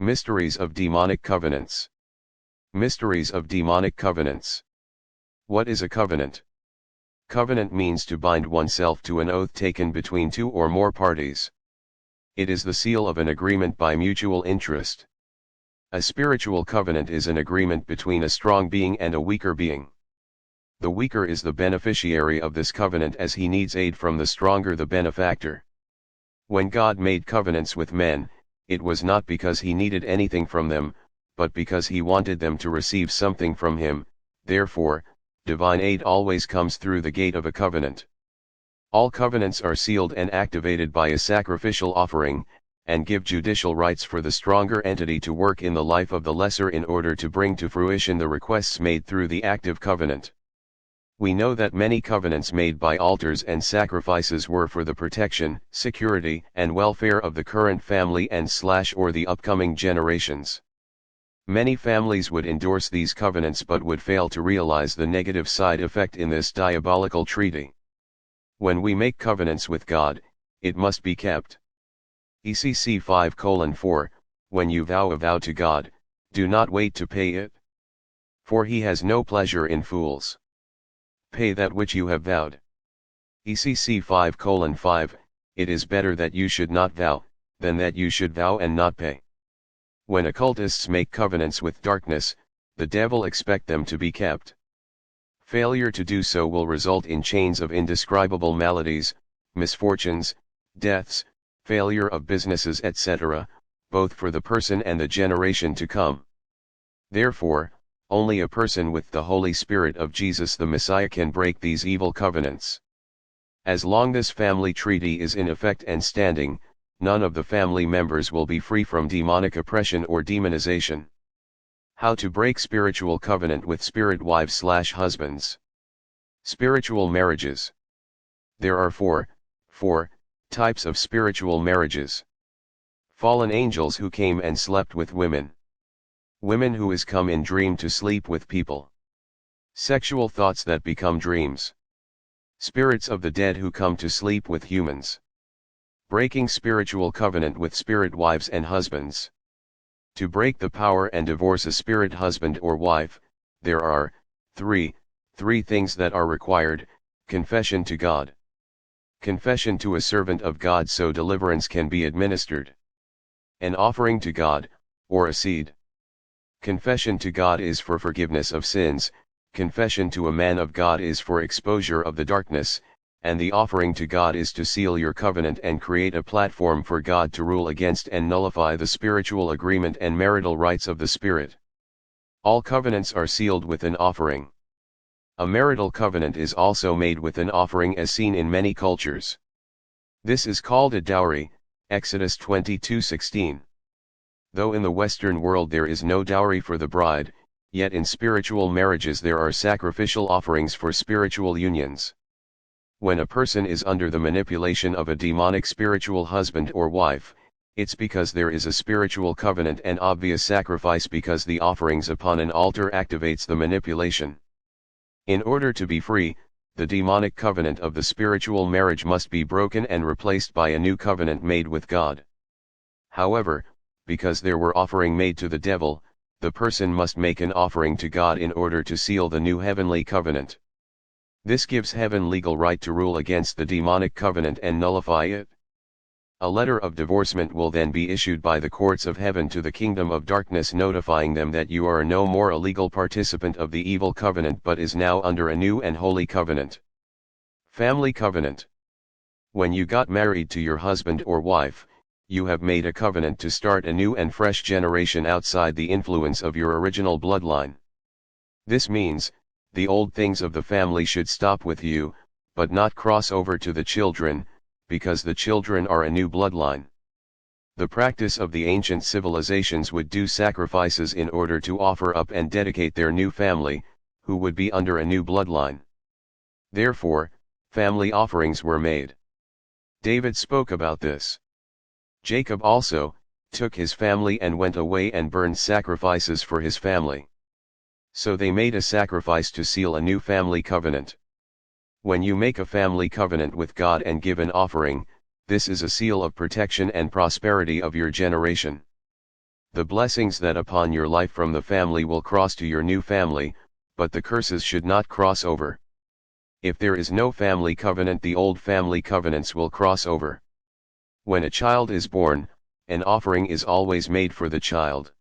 Mysteries of demonic covenants. Mysteries of demonic covenants. What is a covenant? Covenant means to bind oneself to an oath taken between two or more parties. It is the seal of an agreement by mutual interest. A spiritual covenant is an agreement between a strong being and a weaker being. The weaker is the beneficiary of this covenant as he needs aid from the stronger, the benefactor. When God made covenants with men, it was not because he needed anything from them, but because he wanted them to receive something from him. Therefore, divine aid always comes through the gate of a covenant. All covenants are sealed and activated by a sacrificial offering, and give judicial rights for the stronger entity to work in the life of the lesser in order to bring to fruition the requests made through the active covenant. We know that many covenants made by altars and sacrifices were for the protection, security, and welfare of the current family and/or the upcoming generations. Many families would endorse these covenants but would fail to realize the negative side effect in this diabolical treaty. When we make covenants with God, it must be kept. ECC 5:4, when you vow a vow to God, do not wait to pay it. For he has no pleasure in fools. Pay that which you have vowed. ECC 5:5, it is better that you should not vow, than that you should vow and not pay. When occultists make covenants with darkness, the devil expects them to be kept. Failure to do so will result in chains of indescribable maladies, misfortunes, deaths, failure of businesses, etc., both for the person and the generation to come. Therefore, only a person with the Holy Spirit of Jesus the Messiah can break these evil covenants. As long this family treaty is in effect and standing, none of the family members will be free from demonic oppression or demonization. How to break spiritual covenant with spirit wives/husbands. Spiritual marriages. There are four types of spiritual marriages. Fallen angels who came and slept with women. Women who is come in dream to sleep with people. Sexual thoughts that become dreams. Spirits of the dead who come to sleep with humans. Breaking spiritual covenant with spirit wives and husbands. To break the power and divorce a spirit husband or wife, there are three things that are required: confession to God, confession to a servant of God so deliverance can be administered, an offering to God, or a seed. Confession to God is for forgiveness of sins, confession to a man of God is for exposure of the darkness, and the offering to God is to seal your covenant and create a platform for God to rule against and nullify the spiritual agreement and marital rights of the Spirit. All covenants are sealed with an offering. A marital covenant is also made with an offering as seen in many cultures. This is called a dowry, Exodus 22:16. Though in the Western world there is no dowry for the bride, yet in spiritual marriages there are sacrificial offerings for spiritual unions. When a person is under the manipulation of a demonic spiritual husband or wife, it's because there is a spiritual covenant and obvious sacrifice, because the offerings upon an altar activates the manipulation. In order to be free, the demonic covenant of the spiritual marriage must be broken and replaced by a new covenant made with God. However, because there were offering made to the devil, the person must make an offering to God in order to seal the new heavenly covenant. This gives heaven legal right to rule against the demonic covenant and nullify it. A letter of divorcement will then be issued by the courts of heaven to the kingdom of darkness, notifying them that you are no more a legal participant of the evil covenant but is now under a new and holy covenant. Family covenant. When you got married to your husband or wife, you have made a covenant to start a new and fresh generation outside the influence of your original bloodline. This means, the old things of the family should stop with you, but not cross over to the children, because the children are a new bloodline. The practice of the ancient civilizations would do sacrifices in order to offer up and dedicate their new family, who would be under a new bloodline. Therefore, family offerings were made. David spoke about this. Jacob also took his family and went away and burned sacrifices for his family. So they made a sacrifice to seal a new family covenant. When you make a family covenant with God and give an offering, this is a seal of protection and prosperity of your generation. The blessings that upon your life from the family will cross to your new family, but the curses should not cross over. If there is no family covenant, the old family covenants will cross over. When a child is born, an offering is always made for the child.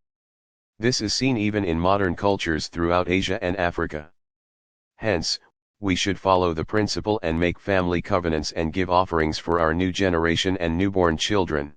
This is seen even in modern cultures throughout Asia and Africa. Hence, we should follow the principle and make family covenants and give offerings for our new generation and newborn children.